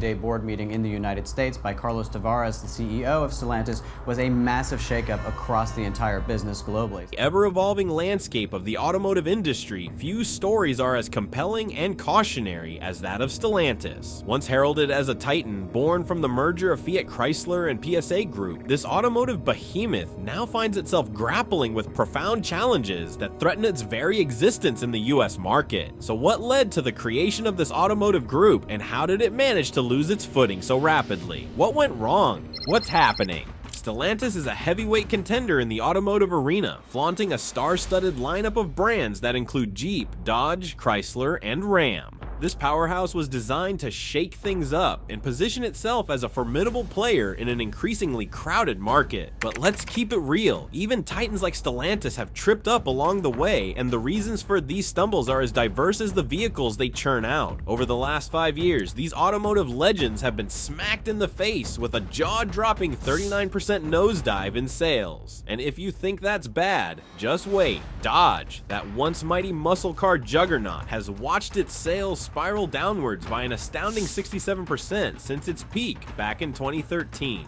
two-day board meeting in the United States by Carlos Tavares, the CEO of Stellantis, was a massive shakeup across the entire business globally. The ever-evolving landscape of the automotive industry, few stories are as compelling and cautionary as that of Stellantis. Once heralded as a titan born from the merger of Fiat Chrysler and PSA Group, this automotive behemoth now finds itself grappling with profound challenges that threaten its very existence in the US market. So what led to the creation of this automotive group, and how did it manage to lose its footing so rapidly? What went wrong? What's happening? Stellantis is a heavyweight contender in the automotive arena, flaunting a star-studded lineup of brands that include Jeep, Dodge, Chrysler, and Ram. This powerhouse was designed to shake things up and position itself as a formidable player in an increasingly crowded market. But let's keep it real, even titans like Stellantis have tripped up along the way, and the reasons for these stumbles are as diverse as the vehicles they churn out. Over the last 5 years, these automotive legends have been smacked in the face with a jaw-dropping 39% nosedive in sales. And if you think that's bad, just wait. Dodge, that once mighty muscle car juggernaut, has watched its sales spiral downwards by an astounding 67% since its peak back in 2013.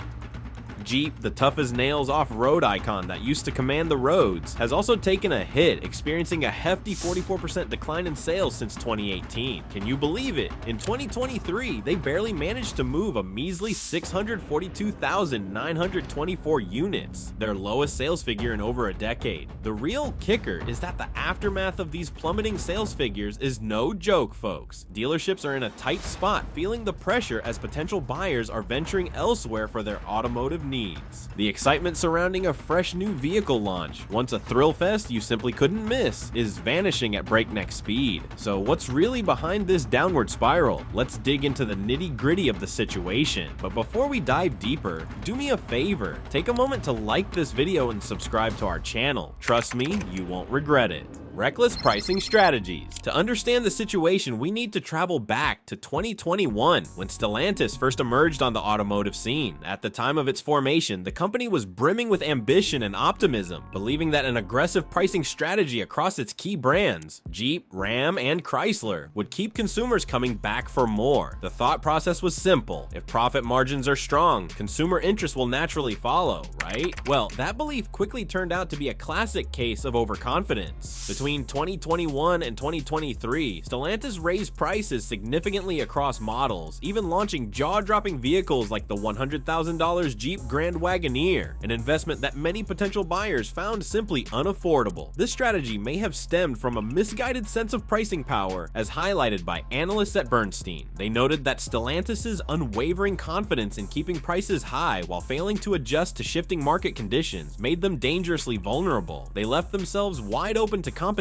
Jeep, the tough-as-nails off-road icon that used to command the roads, has also taken a hit, experiencing a hefty 44% decline in sales since 2018. Can you believe it? In 2023, they barely managed to move a measly 642,924 units, their lowest sales figure in over a decade. The real kicker is that the aftermath of these plummeting sales figures is no joke, folks. Dealerships are in a tight spot, feeling the pressure as potential buyers are venturing elsewhere for their automotive needs. The excitement surrounding a fresh new vehicle launch, once a thrill fest you simply couldn't miss, is vanishing at breakneck speed. So what's really behind this downward spiral? Let's dig into the nitty-gritty of the situation. But before we dive deeper, do me a favor, take a moment to like this video and subscribe to our channel. Trust me, you won't regret it. Reckless pricing strategies. To understand the situation, we need to travel back to 2021, when Stellantis first emerged on the automotive scene. At the time of its formation, the company was brimming with ambition and optimism, believing that an aggressive pricing strategy across its key brands, Jeep, Ram, and Chrysler, would keep consumers coming back for more. The thought process was simple. If profit margins are strong, consumer interest will naturally follow, right? Well, that belief quickly turned out to be a classic case of overconfidence. Between 2021 and 2023, Stellantis raised prices significantly across models, even launching jaw-dropping vehicles like the $100,000 Jeep Grand Wagoneer, an investment that many potential buyers found simply unaffordable. This strategy may have stemmed from a misguided sense of pricing power, as highlighted by analysts at Bernstein. They noted that Stellantis' unwavering confidence in keeping prices high while failing to adjust to shifting market conditions made them dangerously vulnerable. They left themselves wide open to competition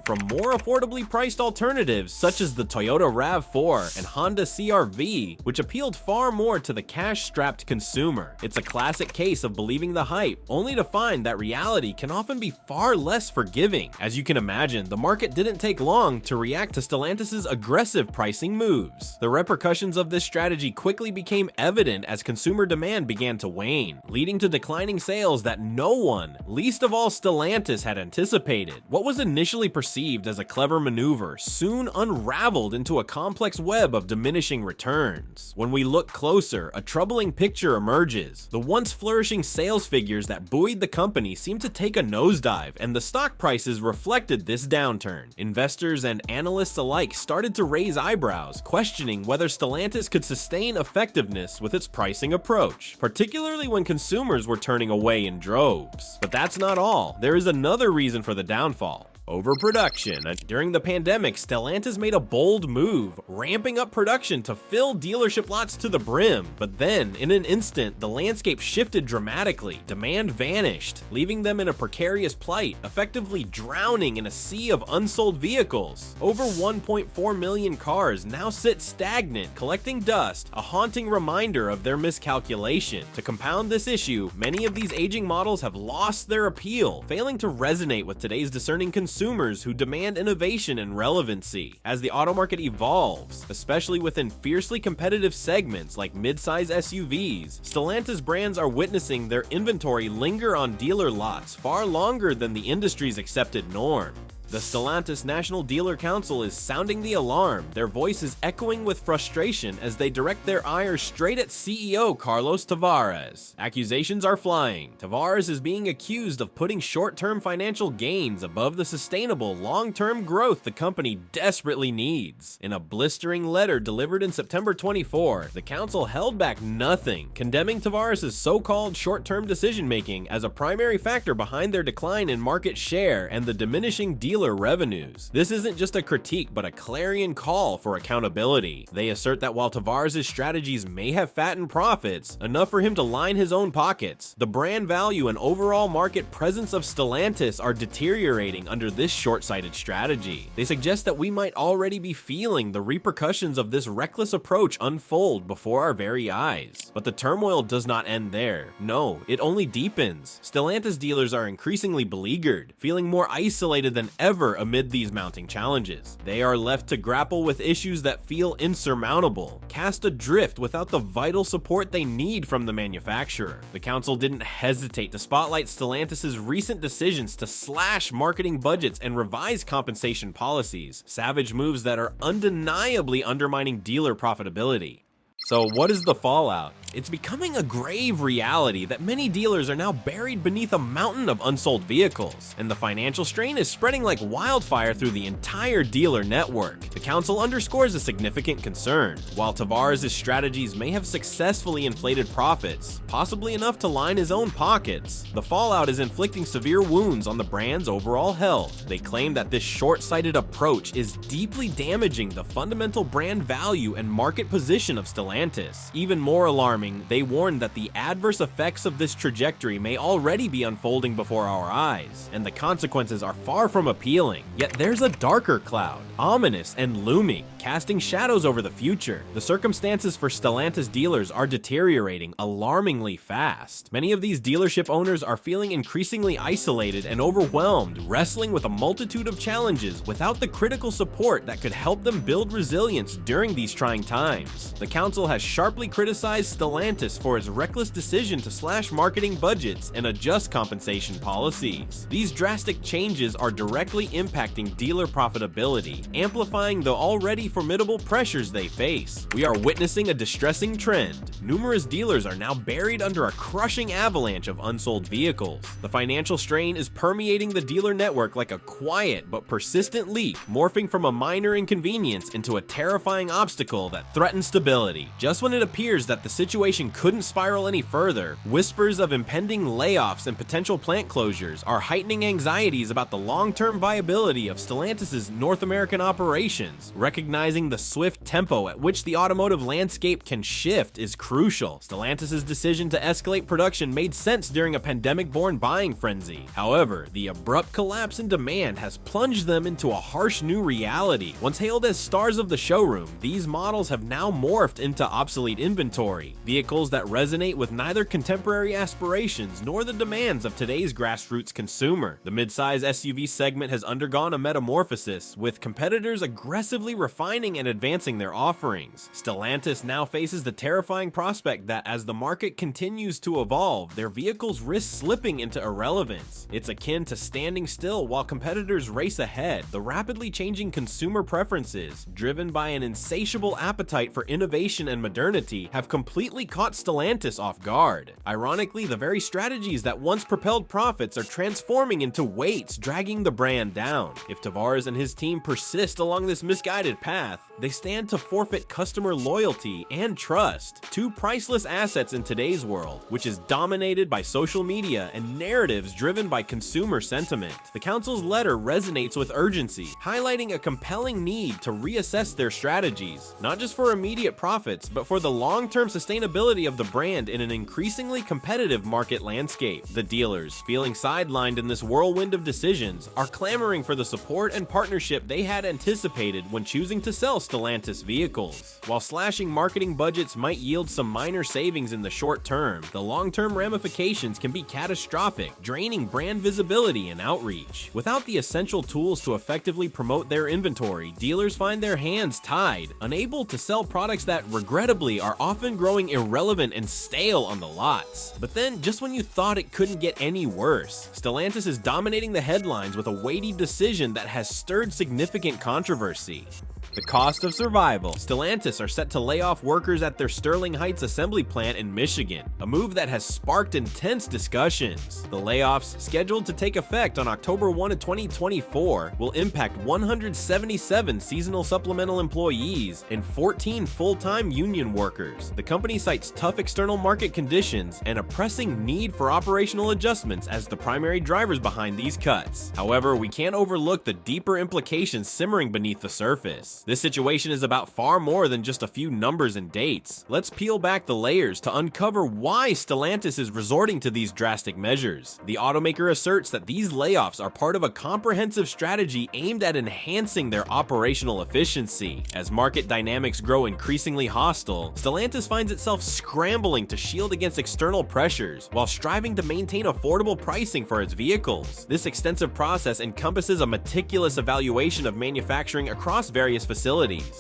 from more affordably priced alternatives such as the Toyota RAV4 and Honda CR-V, which appealed far more to the cash-strapped consumer. It's a classic case of believing the hype, only to find that reality can often be far less forgiving. As you can imagine, the market didn't take long to react to Stellantis' aggressive pricing moves. The repercussions of this strategy quickly became evident as consumer demand began to wane, leading to declining sales that no one, least of all Stellantis, had anticipated. What was initially perceived as a clever maneuver soon unraveled into a complex web of diminishing returns. When we look closer, a troubling picture emerges. The once flourishing sales figures that buoyed the company seemed to take a nosedive, and the stock prices reflected this downturn. Investors and analysts alike started to raise eyebrows, questioning whether Stellantis could sustain effectiveness with its pricing approach, particularly when consumers were turning away in droves. But that's not all. There is another reason for the downfall. Overproduction. During the pandemic, Stellantis made a bold move, ramping up production to fill dealership lots to the brim. But then, in an instant, the landscape shifted dramatically. Demand vanished, leaving them in a precarious plight, effectively drowning in a sea of unsold vehicles. Over 1.4 million cars now sit stagnant, collecting dust, a haunting reminder of their miscalculation. To compound this issue, many of these aging models have lost their appeal, failing to resonate with today's discerning consumers who demand innovation and relevancy. As the auto market evolves, especially within fiercely competitive segments like mid-size SUVs, Stellantis brands are witnessing their inventory linger on dealer lots far longer than the industry's accepted norm. The Stellantis National Dealer Council is sounding the alarm, their voices echoing with frustration as they direct their ire straight at CEO Carlos Tavares. Accusations are flying. Tavares is being accused of putting short-term financial gains above the sustainable long-term growth the company desperately needs. In a blistering letter delivered in September 24, the council held back nothing, condemning Tavares' so-called short-term decision-making as a primary factor behind their decline in market share and the diminishing dealer revenues. This isn't just a critique, but a clarion call for accountability. They assert that while Tavares' strategies may have fattened profits, enough for him to line his own pockets, the brand value and overall market presence of Stellantis are deteriorating under this short-sighted strategy. They suggest that we might already be feeling the repercussions of this reckless approach unfold before our very eyes. But the turmoil does not end there. No, it only deepens. Stellantis dealers are increasingly beleaguered, feeling more isolated than ever amid these mounting challenges. They are left to grapple with issues that feel insurmountable, cast adrift without the vital support they need from the manufacturer. The council didn't hesitate to spotlight Stellantis' recent decisions to slash marketing budgets and revise compensation policies, savage moves that are undeniably undermining dealer profitability. So what is the fallout? It's becoming a grave reality that many dealers are now buried beneath a mountain of unsold vehicles, and the financial strain is spreading like wildfire through the entire dealer network. The council underscores a significant concern. While Tavares' strategies may have successfully inflated profits, possibly enough to line his own pockets, the fallout is inflicting severe wounds on the brand's overall health. They claim that this short-sighted approach is deeply damaging the fundamental brand value and market position of Stellantis. Even more alarming, they warn that the adverse effects of this trajectory may already be unfolding before our eyes, and the consequences are far from appealing. Yet there's a darker cloud, ominous and looming, casting shadows over the future. The circumstances for Stellantis dealers are deteriorating alarmingly fast. Many of these dealership owners are feeling increasingly isolated and overwhelmed, wrestling with a multitude of challenges without the critical support that could help them build resilience during these trying times. The council has sharply criticized Stellantis for its reckless decision to slash marketing budgets and adjust compensation policies. These drastic changes are directly impacting dealer profitability, amplifying the already formidable pressures they face. We are witnessing a distressing trend. Numerous dealers are now buried under a crushing avalanche of unsold vehicles. The financial strain is permeating the dealer network like a quiet but persistent leak, morphing from a minor inconvenience into a terrifying obstacle that threatens stability. Just when it appears that the situation couldn't spiral any further, whispers of impending layoffs and potential plant closures are heightening anxieties about the long-term viability of Stellantis' North American operations. Recognizing the swift tempo at which the automotive landscape can shift is crucial. Stellantis' decision to escalate production made sense during a pandemic-born buying frenzy. However, the abrupt collapse in demand has plunged them into a harsh new reality. Once hailed as stars of the showroom, these models have now morphed into obsolete inventory, vehicles that resonate with neither contemporary aspirations nor the demands of today's grassroots consumer. The midsize SUV segment has undergone a metamorphosis, with competitors aggressively refining and advancing their offerings. Stellantis now faces the terrifying prospect that as the market continues to evolve, their vehicles risk slipping into irrelevance. It's akin to standing still while competitors race ahead. The rapidly changing consumer preferences, driven by an insatiable appetite for innovation and modernity, have completely caught Stellantis off guard. Ironically, the very strategies that once propelled profits are transforming into weights, dragging the brand down. If Tavares and his team persist along this misguided path, they stand to forfeit customer loyalty and trust, two priceless assets in today's world, which is dominated by social media and narratives driven by consumer sentiment. The council's letter resonates with urgency, highlighting a compelling need to reassess their strategies, not just for immediate profits, but for the long-term sustainability of the brand in an increasingly competitive market landscape. The dealers, feeling sidelined in this whirlwind of decisions, are clamoring for the support and partnership they had anticipated when choosing to sell Stellantis vehicles. While slashing marketing budgets might yield some minor savings in the short term, the long-term ramifications can be catastrophic, draining brand visibility and outreach. Without the essential tools to effectively promote their inventory, dealers find their hands tied, unable to sell products that, regrettably, are often growing irrelevant and stale on the lots. But then, just when you thought it couldn't get any worse, Stellantis is dominating the headlines with a weighty decision that has stirred significant controversy. The cost of survival. Stellantis are set to lay off workers at their Sterling Heights assembly plant in Michigan, a move that has sparked intense discussions. The layoffs, scheduled to take effect on October 1 of 2024, will impact 177 seasonal supplemental employees and 14 full-time union workers. The company cites tough external market conditions and a pressing need for operational adjustments as the primary drivers behind these cuts. However, we can't overlook the deeper implications simmering beneath the surface. This situation is about far more than just a few numbers and dates. Let's peel back the layers to uncover why Stellantis is resorting to these drastic measures. The automaker asserts that these layoffs are part of a comprehensive strategy aimed at enhancing their operational efficiency. As market dynamics grow increasingly hostile, Stellantis finds itself scrambling to shield against external pressures while striving to maintain affordable pricing for its vehicles. This extensive process encompasses a meticulous evaluation of manufacturing across various facilities.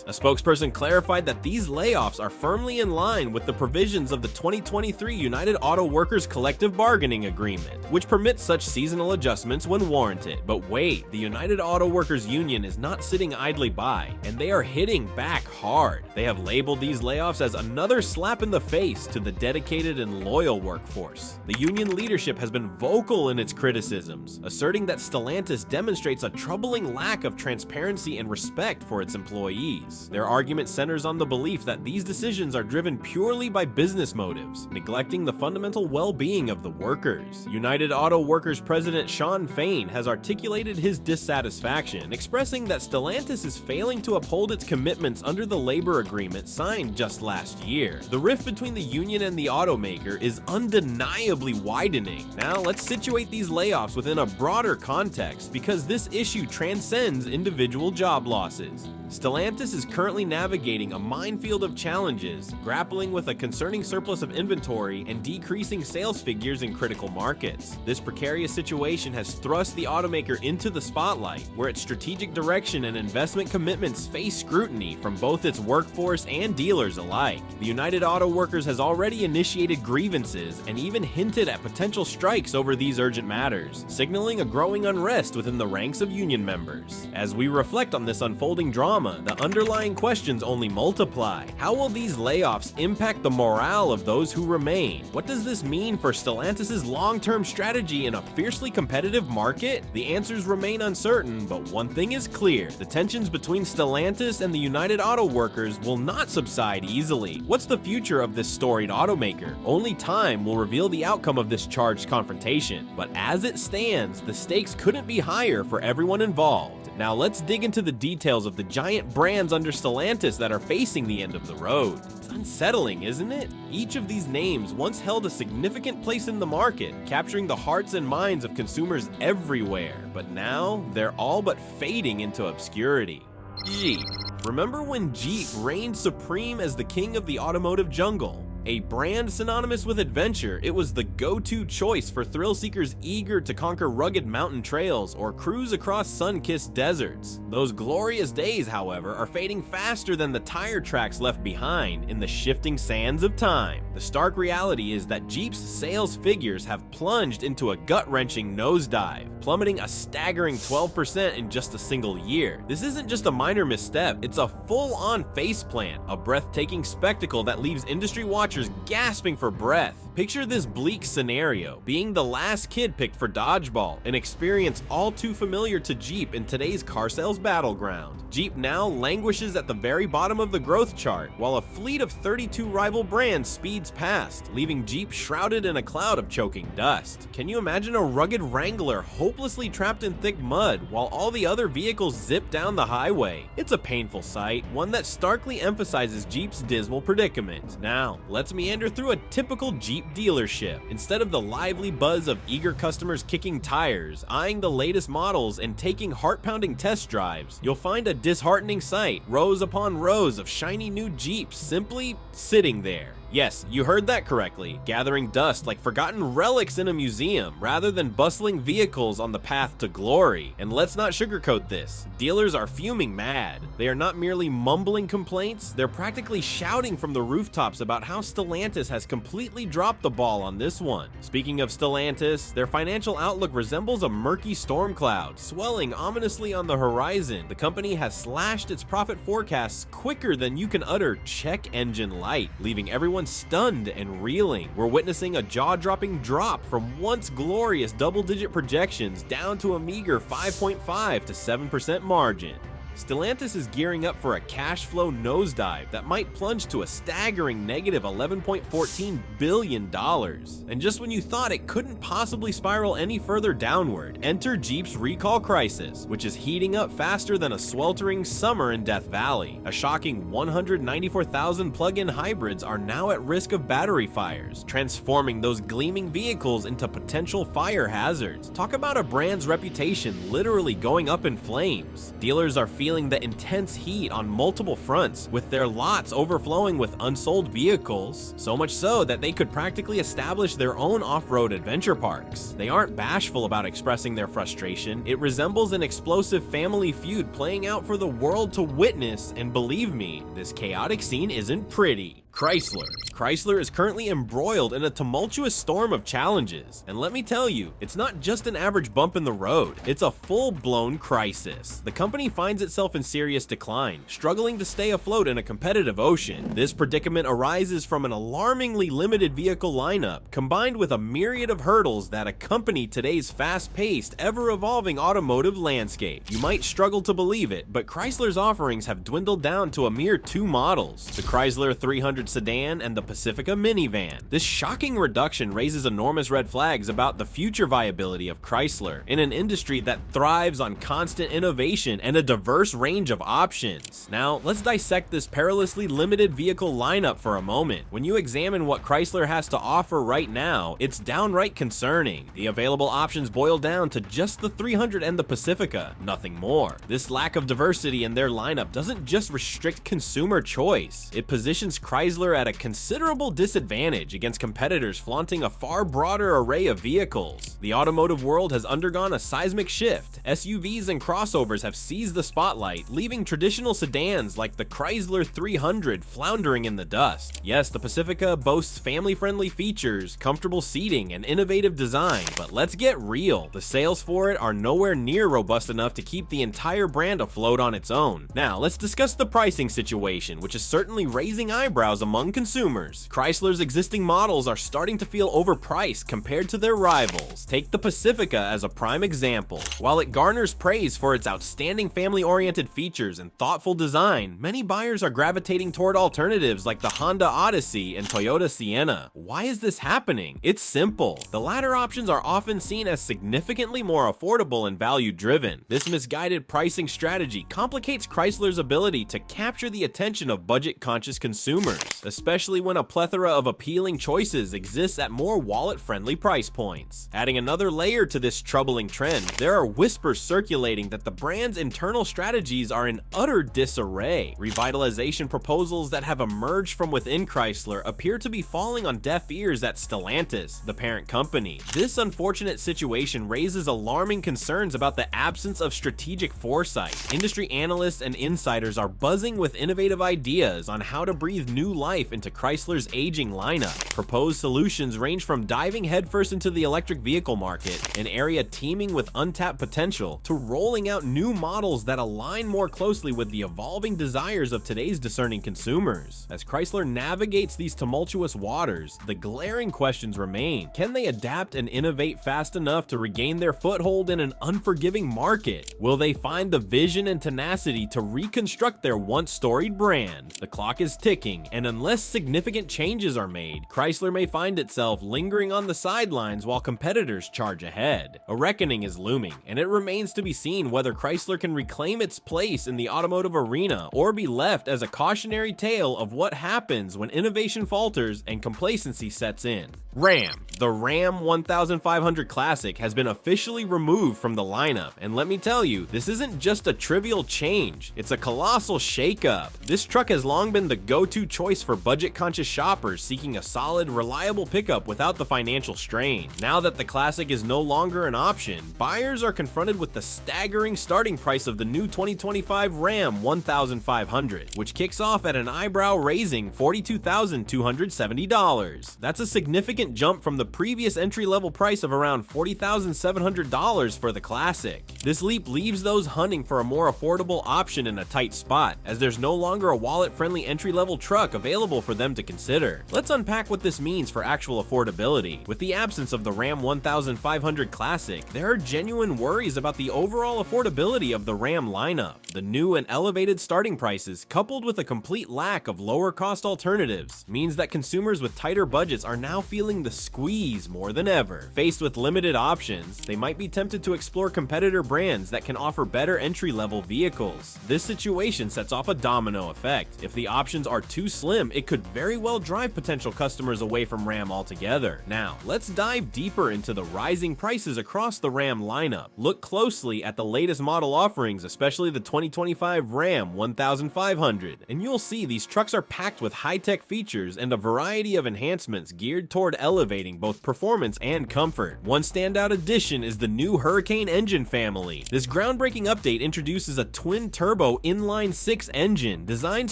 A spokesperson clarified that these layoffs are firmly in line with the provisions of the 2023 United Auto Workers Collective Bargaining Agreement, which permits such seasonal adjustments when warranted. But wait, the United Auto Workers Union is not sitting idly by, and they are hitting back hard. They have labeled these layoffs as another slap in the face to the dedicated and loyal workforce. The union leadership has been vocal in its criticisms, asserting that Stellantis demonstrates a troubling lack of transparency and respect for its employees. Their argument centers on the belief that these decisions are driven purely by business motives, neglecting the fundamental well-being of the workers. United Auto Workers President Sean Fain has articulated his dissatisfaction, expressing that Stellantis is failing to uphold its commitments under the labor agreement signed just last year. The rift between the union and the automaker is undeniably widening. Now, let's situate these layoffs within a broader context, because this issue transcends individual job losses. Stellantis is currently navigating a minefield of challenges, grappling with a concerning surplus of inventory and decreasing sales figures in critical markets. This precarious situation has thrust the automaker into the spotlight, where its strategic direction and investment commitments face scrutiny from both its workforce and dealers alike. The United Auto Workers has already initiated grievances and even hinted at potential strikes over these urgent matters, signaling a growing unrest within the ranks of union members. As we reflect on this unfolding drama, the underlying questions only multiply. How will these layoffs impact the morale of those who remain? What does this mean for Stellantis' long-term strategy in a fiercely competitive market? The answers remain uncertain, but one thing is clear: the tensions between Stellantis and the United Auto Workers will not subside easily. What's the future of this storied automaker? Only time will reveal the outcome of this charged confrontation. But as it stands, the stakes couldn't be higher for everyone involved. Now let's dig into the details of the giant brands under Stellantis that are facing the end of the road. It's unsettling, isn't it? Each of these names once held a significant place in the market, capturing the hearts and minds of consumers everywhere. But now, they're all but fading into obscurity. Jeep. Remember when Jeep reigned supreme as the king of the automotive jungle? A brand synonymous with adventure, it was the go-to choice for thrill seekers eager to conquer rugged mountain trails or cruise across sun-kissed deserts. Those glorious days, however, are fading faster than the tire tracks left behind in the shifting sands of time. The stark reality is that Jeep's sales figures have plunged into a gut-wrenching nosedive, plummeting a staggering 12% in just a single year. This isn't just a minor misstep, it's a full-on faceplant, a breathtaking spectacle that leaves industry watchers gasping for breath. Picture this bleak scenario: being the last kid picked for dodgeball, an experience all too familiar to Jeep in today's car sales battleground. Jeep now languishes at the very bottom of the growth chart, while a fleet of 32 rival brands speeds past, leaving Jeep shrouded in a cloud of choking dust. Can you imagine a rugged Wrangler hopelessly trapped in thick mud while all the other vehicles zip down the highway? It's a painful sight, one that starkly emphasizes Jeep's dismal predicament. Now, let's let's meander through a typical Jeep dealership. Instead of the lively buzz of eager customers kicking tires, eyeing the latest models, and taking heart-pounding test drives, you'll find a disheartening sight, rows upon rows of shiny new Jeeps simply sitting there. Yes, you heard that correctly, gathering dust like forgotten relics in a museum, rather than bustling vehicles on the path to glory. And let's not sugarcoat this, dealers are fuming mad. They are not merely mumbling complaints, they're practically shouting from the rooftops about how Stellantis has completely dropped the ball on this one. Speaking of Stellantis, their financial outlook resembles a murky storm cloud, swelling ominously on the horizon. The company has slashed its profit forecasts quicker than you can utter check engine light, leaving everyone stunned and reeling. We're witnessing a jaw-dropping drop from once glorious double-digit projections down to a meager 5.5 to 7% margin. Stellantis is gearing up for a cash flow nosedive that might plunge to a staggering negative $11.14 billion. And just when you thought it couldn't possibly spiral any further downward, enter Jeep's recall crisis, which is heating up faster than a sweltering summer in Death Valley. A shocking 194,000 plug-in hybrids are now at risk of battery fires, transforming those gleaming vehicles into potential fire hazards. Talk about a brand's reputation literally going up in flames. Dealers are feeling the intense heat on multiple fronts, with their lots overflowing with unsold vehicles, so much so that they could practically establish their own off-road adventure parks. They aren't bashful about expressing their frustration. It resembles an explosive family feud playing out for the world to witness, and believe me, this chaotic scene isn't pretty. Chrysler is currently embroiled in a tumultuous storm of challenges, and let me tell you, it's not just an average bump in the road, it's a full-blown crisis. The company finds itself in serious decline, struggling to stay afloat in a competitive ocean. This predicament arises from an alarmingly limited vehicle lineup, combined with a myriad of hurdles that accompany today's fast-paced, ever-evolving automotive landscape. You might struggle to believe it, but Chrysler's offerings have dwindled down to a mere 2 models, the Chrysler 300 sedan and the Pacifica minivan. This shocking reduction raises enormous red flags about the future viability of Chrysler in an industry that thrives on constant innovation and a diverse range of options. Now, let's dissect this perilously limited vehicle lineup for a moment. When you examine what Chrysler has to offer right now, it's downright concerning. The available options boil down to just the 300 and the Pacifica, nothing more. This lack of diversity in their lineup doesn't just restrict consumer choice, it positions Chrysler at a considerable disadvantage against competitors flaunting a far broader array of vehicles. The automotive world has undergone a seismic shift. SUVs and crossovers have seized the spotlight, leaving traditional sedans like the Chrysler 300 floundering in the dust. Yes, the Pacifica boasts family-friendly features, comfortable seating, and innovative design, but let's get real. The sales for it are nowhere near robust enough to keep the entire brand afloat on its own. Now, let's discuss the pricing situation, which is certainly raising eyebrows among consumers. Chrysler's existing models are starting to feel overpriced compared to their rivals. Take the Pacifica as a prime example. While it garners praise for its outstanding family-oriented features and thoughtful design, many buyers are gravitating toward alternatives like the Honda Odyssey and Toyota Sienna. Why is this happening? It's simple. The latter options are often seen as significantly more affordable and value-driven. This misguided pricing strategy complicates Chrysler's ability to capture the attention of budget-conscious consumers, especially when a plethora of appealing choices exists at more wallet-friendly price points. Adding another layer to this troubling trend, there are whispers circulating that the brand's internal strategies are in utter disarray. Revitalization proposals that have emerged from within Chrysler appear to be falling on deaf ears at Stellantis, the parent company. This unfortunate situation raises alarming concerns about the absence of strategic foresight. Industry analysts and insiders are buzzing with innovative ideas on how to breathe new life into Chrysler's aging lineup. Proposed solutions range from diving headfirst into the electric vehicle market, an area teeming with untapped potential, to rolling out new models that align more closely with the evolving desires of today's discerning consumers. As Chrysler navigates these tumultuous waters, the glaring questions remain. Can they adapt and innovate fast enough to regain their foothold in an unforgiving market? Will they find the vision and tenacity to reconstruct their once storied brand? The clock is ticking, and unless significant significant changes are made, Chrysler may find itself lingering on the sidelines while competitors charge ahead. A reckoning is looming, and it remains to be seen whether Chrysler can reclaim its place in the automotive arena or be left as a cautionary tale of what happens when innovation falters and complacency sets in. Ram. The Ram 1500 Classic has been officially removed from the lineup, and let me tell you, this isn't just a trivial change, it's a colossal shakeup. This truck has long been the go-to choice for budget-conscious shoppers seeking a solid, reliable pickup without the financial strain. Now that the Classic is no longer an option, buyers are confronted with the staggering starting price of the new 2025 Ram 1500, which kicks off at an eyebrow-raising $42,270. That's a significant jump from the previous entry-level price of around $40,700 for the Classic. This leap leaves those hunting for a more affordable option in a tight spot, as there's no longer a wallet-friendly entry-level truck available for them to consider. Let's unpack what this means for actual affordability. With the absence of the Ram 1500 Classic, there are genuine worries about the overall affordability of the Ram lineup. The new and elevated starting prices, coupled with a complete lack of lower-cost alternatives, means that consumers with tighter budgets are now feeling the squeeze more than ever. Faced with limited options, they might be tempted to explore competitor brands that can offer better entry-level vehicles. This situation sets off a domino effect. If the options are too slim, it could very well drive potential customers away from Ram altogether. Now, let's dive deeper into the rising prices across the Ram lineup. Look closely at the latest model offerings, especially the 2025 Ram 1500, and you'll see these trucks are packed with high-tech features and a variety of enhancements geared toward elevating both performance and comfort. One standout addition is the new Hurricane engine family. This groundbreaking update introduces a twin-turbo inline-six engine designed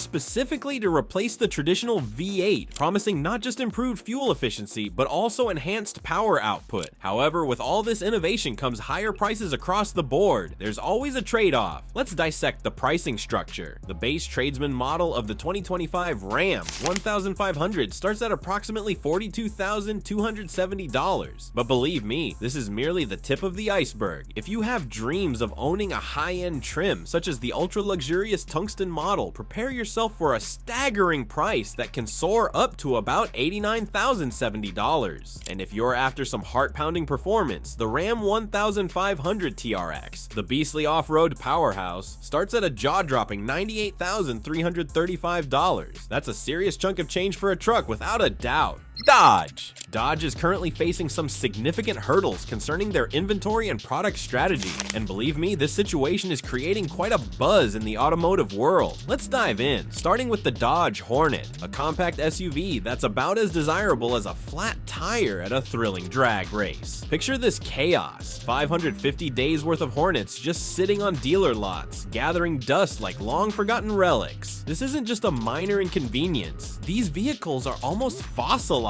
specifically to replace the traditional V8, promising not just improved fuel efficiency, but also enhanced power output. However, with all this innovation comes higher prices across the board. There's always a trade-off. Let's dissect the pricing structure. The base tradesman model of the 2025 Ram 1500 starts at approximately $42,270. But believe me, this is merely the tip of the iceberg. If you have dreams of owning a high-end trim, such as the ultra-luxurious tungsten model, prepare yourself for a staggering price that can soar up to about $89,070. And if you're after some heart-pounding performance, the Ram 1500 TRX, the beastly off-road powerhouse, starts at a jaw-dropping $98,335. That's a serious chunk of change for a truck without a doubt. Dodge. Dodge is currently facing some significant hurdles concerning their inventory and product strategy, and believe me, this situation is creating quite a buzz in the automotive world. Let's dive in, starting with the Dodge Hornet, a compact SUV that's about as desirable as a flat tire at a thrilling drag race. Picture this chaos: 550 days worth of Hornets just sitting on dealer lots, gathering dust like long-forgotten relics. This isn't just a minor inconvenience. These vehicles are almost fossilized.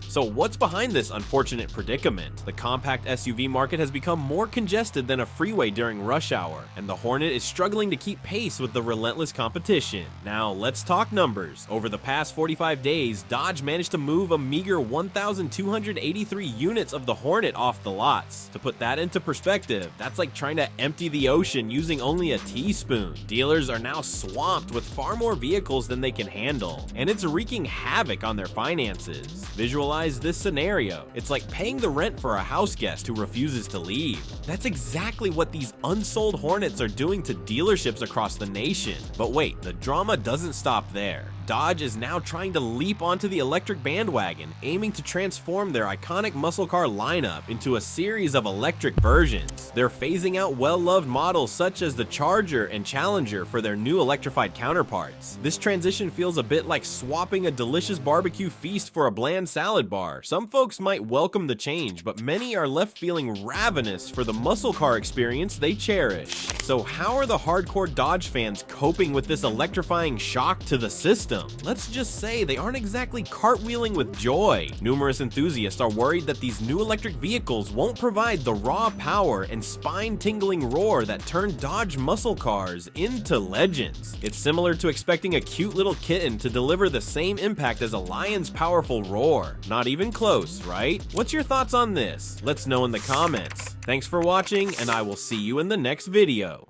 So what's behind this unfortunate predicament? The compact SUV market has become more congested than a freeway during rush hour, and the Hornet is struggling to keep pace with the relentless competition. Now, let's talk numbers. Over the past 45 days, Dodge managed to move a meager 1,283 units of the Hornet off the lots. To put that into perspective, that's like trying to empty the ocean using only a teaspoon. Dealers are now swamped with far more vehicles than they can handle, and it's wreaking havoc on their finances. Visualize this scenario. It's like paying the rent for a house guest who refuses to leave. That's exactly what these unsold Hornets are doing to dealerships across the nation. But wait, the drama doesn't stop there. Dodge is now trying to leap onto the electric bandwagon, aiming to transform their iconic muscle car lineup into a series of electric versions. They're phasing out well-loved models such as the Charger and Challenger for their new electrified counterparts. This transition feels a bit like swapping a delicious barbecue feast for a bland salad bar. Some folks might welcome the change, but many are left feeling ravenous for the muscle car experience they cherish. So how are the hardcore Dodge fans coping with this electrifying shock to the system? Let's just say they aren't exactly cartwheeling with joy. Numerous enthusiasts are worried that these new electric vehicles won't provide the raw power and spine-tingling roar that turned Dodge muscle cars into legends. It's similar to expecting a cute little kitten to deliver the same impact as a lion's powerful roar. Not even close, right? What's your thoughts on this? Let's know in the comments. Thanks for watching, and I will see you in the next video.